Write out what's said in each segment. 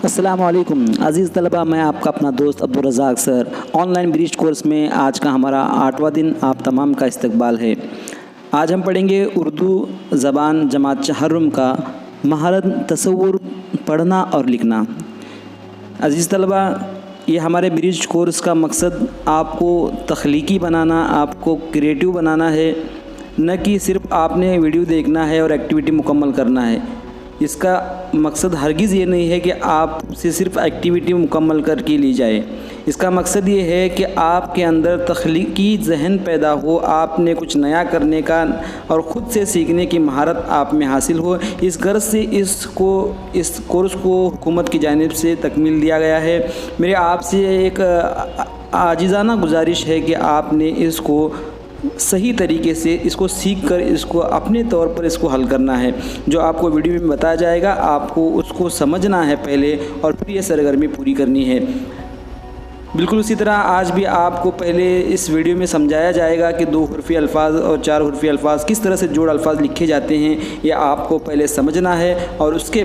अस्सलामुअलैकुम अज़ीज़ तलबा, मैं आपका अपना दोस्त Abdul Razzaq sir. Online bridge course में आज का हमारा 8वां दिन आप तमाम का इस्तकबाल है। आज हम पढ़ेंगे उर्दू ज़बान जमात चहर्रम का महारत तसव्वुर पढ़ना और लिखना। अज़ीज़ तलबा, ये हमारे ब्रिज कोर्स का मकसद आपको तख्लीकी बनाना, आपको क्रिएटिव बनाना है, न कि सिर्फ़ आपने वीडियो देखना है और एक्टिविटी मुकम्मल करना है। इसका मकसद हरगिज़ ये नहीं है कि आपसे सिर्फ़ एक्टिविटी मुकम्मल करके ली जाए। इसका मकसद ये है कि आपके अंदर तख्लीकी जहन पैदा हो, आपने कुछ नया करने का और ख़ुद से सीखने की महारत आप में हासिल हो। इस गर्ज से इस कोर्स को हुकूमत की जानिब से तकमील दिया गया है। मेरे आपसे एक आजिज़ाना गुजारिश है कि आपने इसको सही तरीके से इसको सीख कर इसको अपने तौर पर इसको हल करना है। जो आपको वीडियो में बताया जाएगा आपको उसको समझना है पहले और फिर ये सरगर्मी पूरी करनी है। बिल्कुल उसी तरह आज भी आपको पहले इस वीडियो में समझाया जाएगा कि 2 हुर्फ़ी अल्फाज और 4 हुर्फ़ी अल्फाज किस तरह से जोड़ अल्फाज लिखे जाते हैं, ये आपको पहले समझना है और उसके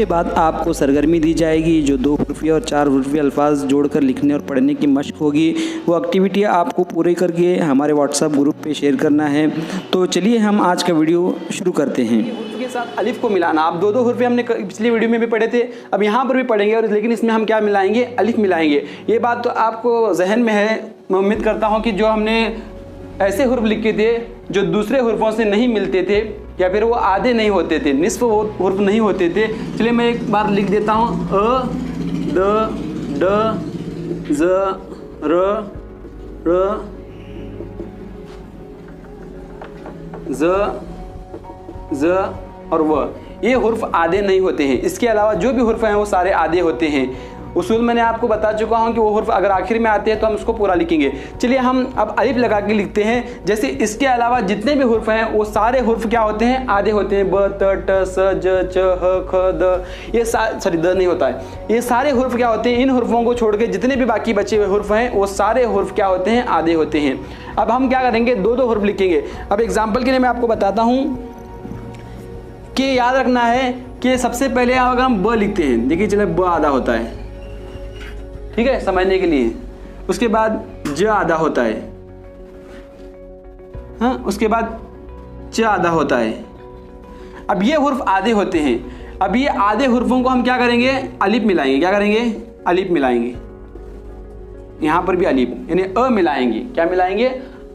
बाद आपको सरगर्मी दी जाएगी जो 2 हुर्फ़ी और 4 हुर्फ़ी अल्फाज जोड़कर लिखने और पढ़ने की मशक़ होगी। वो एक्टिविटी आपको पूरे करके हमारे व्हाट्सएप ग्रुप पे शेयर करना है। तो चलिए हम आज का वीडियो शुरू करते हैं। हुर्फ़ के साथ अलिफ को मिलाना। आप 2 हुर्फ़ी हमने पिछली वीडियो में भी पढ़े थे, अब यहाँ पर भी पढ़ेंगे और लेकिन इसमें हम क्या मिलाएंगे, अलिफ मिलाएंगे। ये बात तो आपको जहन में है। मैं उम्मीद करता हूँ कि जो हमने ऐसे हुर्फ़ लिखे थे जो दूसरे हुर्फ़ों से नहीं मिलते थे या फिर वो आधे नहीं होते थे, निस्फ़ हुर्फ़ नहीं होते थे। चलिए मैं एक बार लिख देता हूँ, अ, द, ड, ज़, र, ज़ और व। ये हुर्फ़ आधे नहीं होते हैं। इसके अलावा जो भी हुर्फ़ हैं वो सारे आधे होते हैं। उसूल मैंने आपको बता चुका हूँ कि वो हुर्फ़ अगर आखिर में आते हैं तो हम उसको पूरा लिखेंगे। चलिए हम अब अलिफ लगा के लिखते हैं। जैसे इसके अलावा जितने भी हुर्फ़ हैं वो सारे हुर्फ़ क्या होते हैं, आधे होते हैं। ब, त, ट, स, ज, च, ह, ख, द। ये सॉरी द नहीं होता है। ये सारे हुर्फ़ क्या होते हैं, इन हुर्फ़ों को छोड़ के जितने भी बाकी बचे हुए हुर्फ़ हैं वो सारे हुर्फ़ क्या होते हैं, आधे होते हैं। अब हम क्या करेंगे, 2 हुर्फ़ लिखेंगे। अब एग्जाम्पल के लिए मैं आपको बताता हूँ कि याद रखना है कि सबसे पहले अगर हम ब लिखते हैं, देखिए चले ब आधा होता है, ठीक है, समझने के लिए। उसके बाद ज आधा होता है, हाँ, उसके बाद च आधा होता है। अब ये हुर्फ़ आधे होते हैं। अब ये आधे हुर्फ़ों को हम क्या करेंगे, अलिफ मिलाएंगे। क्या करेंगे, अलिफ मिलाएंगे। यहाँ पर भी अलिफ यानी अ मिलाएंगे। क्या मिलाएंगे,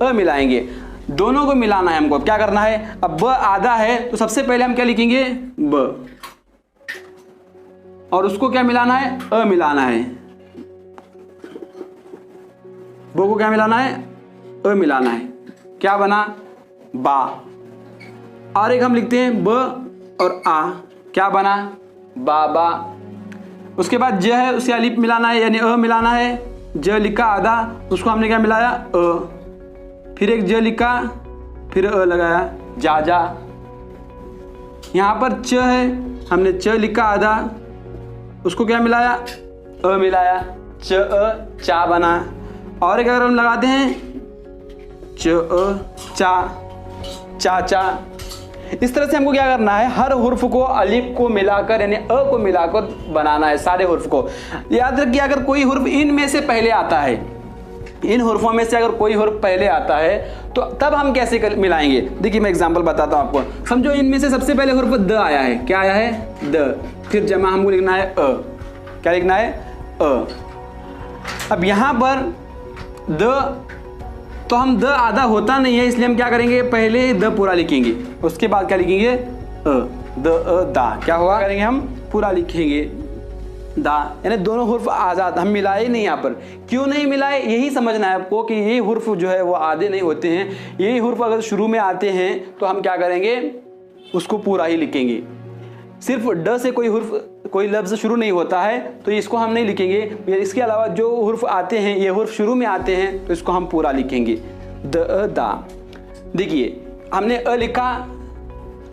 अ मिलाएंगे। दोनों को मिलाना है हमको। क्या करना है, अब ब आधा है तो सबसे पहले हम क्या लिखेंगे, ब, और उसको क्या मिलाना है, अ मिलाना है। बो को क्या मिलाना है, अ मिलाना है। क्या बना, बा। और एक हम लिखते हैं ब और आ, क्या बना, बाबा। उसके बाद ज है उसे अलिफ मिलाना है यानी अ मिलाना है। ज लिखा आधा, उसको हमने क्या मिलाया, अ। फिर एक ज लिखा, फिर अ लगाया, जा जा। यहाँ पर च है, हमने च लिखा आधा, उसको क्या मिलाया, अ मिलाया, च अ, चा बना। और एक अगर हम लगाते हैं च अ, चा, चाचा। इस तरह से हमको क्या करना है, हर हुर्फ़ को अलिफ को मिलाकर यानी अ को मिलाकर बनाना है सारे हुर्फ़ को। याद रखिए अगर कोई हुर्फ़ इनमें से पहले आता है, इन हुर्फ़ों में से अगर कोई हुर्फ़ पहले आता है तो तब हम कैसे मिलाएंगे। देखिए मैं एग्जांपल बताता हूँ आपको। समझो इनमें से सबसे पहले हुर्फ़ द आया है। क्या आया है, द। फिर जमा हमको लिखना है अ। क्या लिखना है, अ। अब यहाँ पर द, तो हम द आधा होता नहीं है इसलिए हम क्या करेंगे, पहले द पूरा लिखेंगे, उसके बाद क्या लिखेंगे, अ, द, अ, दा। क्या हुआ, करेंगे हम पूरा लिखेंगे, दा। यानी दोनों हुर्फ़ आज़ाद, हम मिलाए नहीं। यहाँ पर क्यों नहीं मिलाए, यही समझना है आपको कि ये हुर्फ़ जो है वो आधे नहीं होते हैं। यही हुर्फ़ अगर शुरू में आते हैं तो हम क्या करेंगे, उसको पूरा ही लिखेंगे। सिर्फ ड से कोई हुर्फ़, कोई लफ्ज़ शुरू नहीं होता है तो इसको हम नहीं लिखेंगे। इसके अलावा जो हुर्फ़ आते हैं, ये हुर्फ़ शुरू में आते हैं तो इसको हम पूरा लिखेंगे, द, अ, दा। देखिए हमने अ लिखा।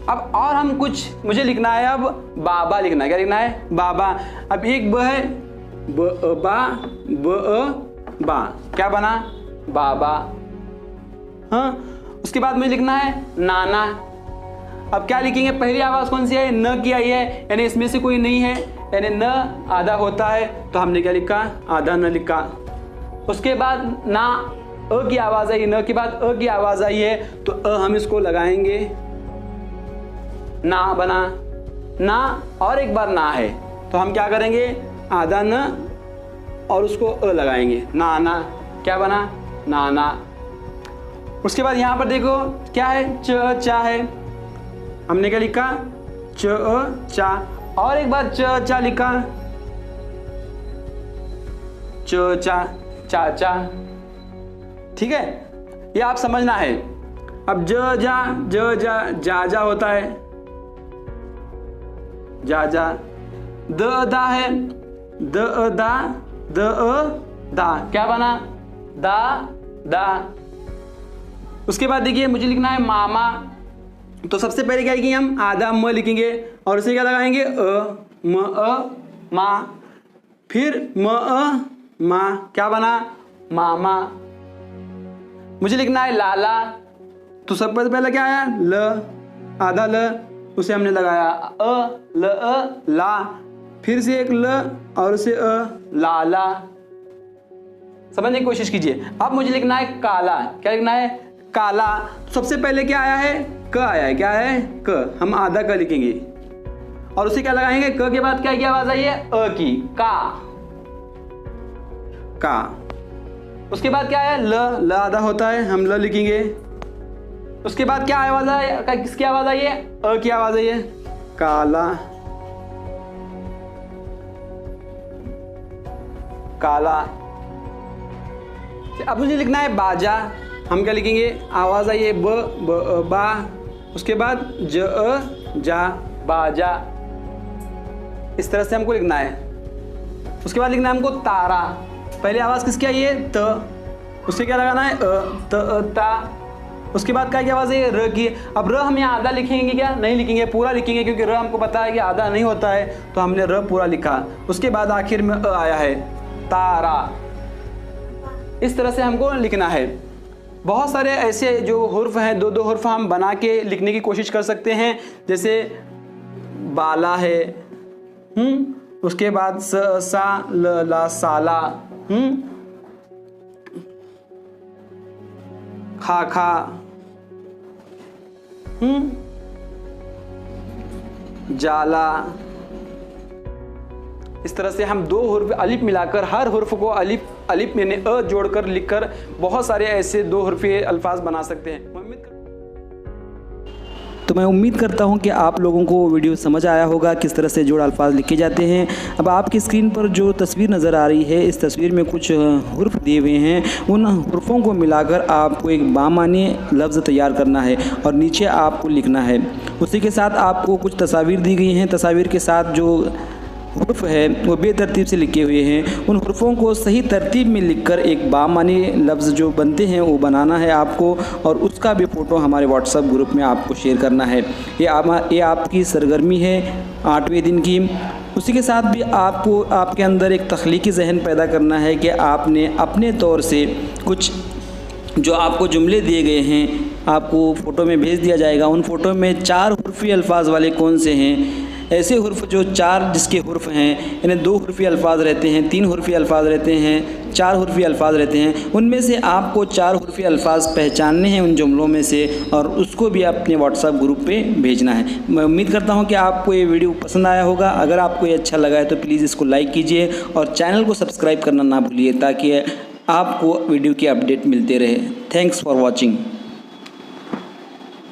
अब और हम कुछ मुझे लिखना है, अब बाबा लिखना है। क्या लिखना है, बाबा। अब एक ब है, ब, अ, बा, ब, अ, बा। क्या बना, बाबा। हाँ, उसके बाद मुझे लिखना है नाना। अब क्या लिखेंगे, पहली आवाज़ कौन सी है, न की आई है, यानी इसमें से कोई नहीं है, यानी न आधा होता है, तो हमने क्या लिखा, आधा न लिखा। उसके बाद ना अ की आवाज़ आई, न के बाद अ की आवाज़ आई है, तो अ हम इसको लगाएंगे, ना बना, ना और एक बार ना है, तो हम क्या करेंगे, आधा न और उसको अ लगाएंगे, ना ना, क्या बना, ना ना। उसके बाद यहाँ पर देखो क्या है, च चा है, हमने क्या लिखा, च चा, और एक बार च चा लिखा, च चा, चा चा। ठीक है, ये आप समझना है। अब ज जा जा होता है, जा जा। द दा है, द दा, दा, क्या बना, दा दा। उसके बाद देखिए मुझे लिखना है मामा, तो सबसे पहले क्या लिखेंगे हम, आधा म लिखेंगे और उसे क्या लगाएंगे, मा, फिर मा, क्या बना, मामा। मुझे लिखना है लाला, तो सबसे पहले क्या आया, ल, आधा ल, उसे हमने लगाया ला, फिर से एक ल और उसे लाला। समझने की कोशिश कीजिए। अब मुझे लिखना है काला, क्या लिखना है, काला। सबसे पहले क्या आया है, क आया है, क्या है, क, हम आधा क लिखेंगे और उसे क्या लगाएंगे, क के बाद क्या की आवाज आई है, अ की, का। उसके बाद क्या है, ल आधा होता है, हम ल लिखेंगे। उसके बाद क्या आवाज आई, किसकी आवाज आई है, अ की आवाज आई है, काला, काला। अब मुझे लिखना है बाजा, हम क्या लिखेंगे, आवाज आई है बा, उसके बाद जा, बाजा। इस तरह से हमको लिखना है। उसके बाद लिखना है हमको तारा, पहले आवाज किसकी आई है, त, उससे क्या लगाना है, ता। उसके बाद क्या की आवाज है, र की। अब र हम यहाँ आधा लिखेंगे क्या, नहीं लिखेंगे, पूरा लिखेंगे, क्योंकि र हमको पता है कि आधा नहीं होता है, तो हमने र पूरा लिखा। उसके बाद आखिर में अ आया है, तारा। इस तरह से हमको लिखना है। बहुत सारे ऐसे जो हुर्फ हैं, दो दो हुर्फ हम बना के लिखने की कोशिश कर सकते हैं, जैसे बाला है, उसके बाद सा ला, साला, खा, जाला। इस तरह से हम दो हुर्फ अलिफ मिलाकर, हर हुर्फ को अलिफ यानी अ जोड़कर लिखकर बहुत सारे ऐसे दो हुर्फी अल्फाज बना सकते हैं। तो मैं उम्मीद करता हूं कि आप लोगों को वीडियो समझ आया होगा किस तरह से जोड़ अल्फाज लिखे जाते हैं। अब आपकी स्क्रीन पर जो तस्वीर नज़र आ रही है, इस तस्वीर में कुछ हुर्फ दिए हुए हैं, उन हुर्फों को मिलाकर आपको एक बामानी लफ्ज़ तैयार करना है और नीचे आपको लिखना है। उसी के साथ आपको कुछ तस्वीर दी गई हैं, तस्वीर के साथ जो हुर्फ है वो बेतरतीब से लिखे हुए हैं। उन हुर्फों को सही तरतीब में लिखकर एक बामानी लफ्ज़ जो बनते हैं वो बनाना है आपको, और उसका भी फ़ोटो हमारे व्हाट्सएप ग्रुप में आपको शेयर करना है। ये आपकी सरगर्मी है 8वें दिन की। उसी के साथ भी आपको आपके अंदर एक तख्लीकी ज़हन पैदा करना है कि आपने अपने तौर से कुछ जो आपको जुमले दिए गए हैं आपको फ़ोटो में भेज दिया जाएगा। उन फ़ोटो में 4 हुर्फी अल्फाज वाले कौन से हैं, ऐसे हुर्फ जो 4 जिसके हुर्फ हैं, यानी 2 हुर्फी अल्फाज रहते हैं, 3 हुर्फी अल्फाज रहते हैं, 4 हुर्फी अल्फाज रहते हैं, उनमें से आपको 4 हुर्फी अल्फाज पहचानने हैं उन जुमलों में से, और उसको भी अपने व्हाट्सएप ग्रुप पे भेजना है। मैं उम्मीद करता हूं कि आपको ये वीडियो पसंद आया होगा। अगर आपको ये अच्छा लगा है तो प्लीज़ इसको लाइक कीजिए और चैनल को सब्सक्राइब करना ना भूलिए, ताकि आपको वीडियो की अपडेट मिलते रहे। Thanks for watching.